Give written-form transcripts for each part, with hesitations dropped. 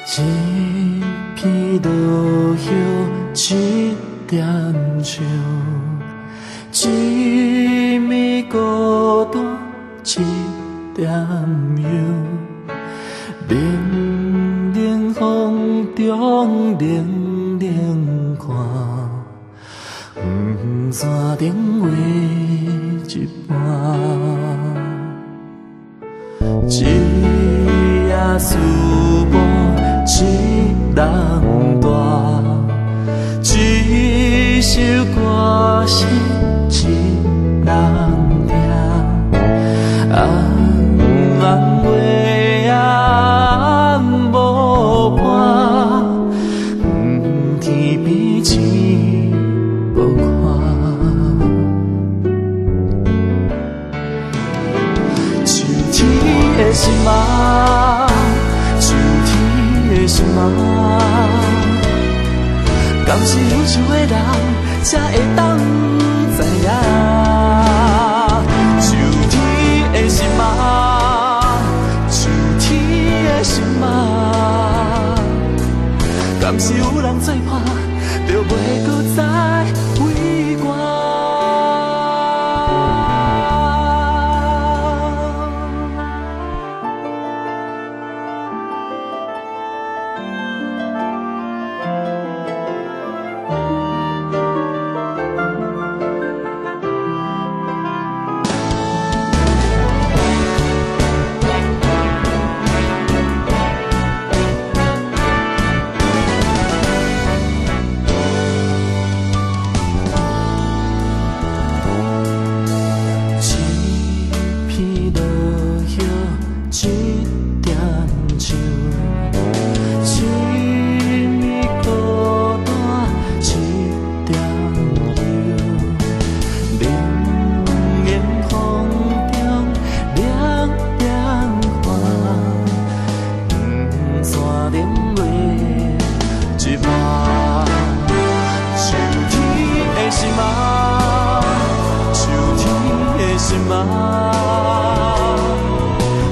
一片落叶一点树，一暝孤单一点忧。冷冷风中冷冷看，雨伞顶画一半。一夜思慕一人大，一首歌是一人听。红红月暗无伴，天边星无看。秋天的心啊，秋天的心啊，敢是忧愁的人才会当知影？秋天的心啊，秋天的心啊，敢是有人做伴，就袂搁再为我。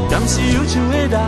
敢是忧愁的人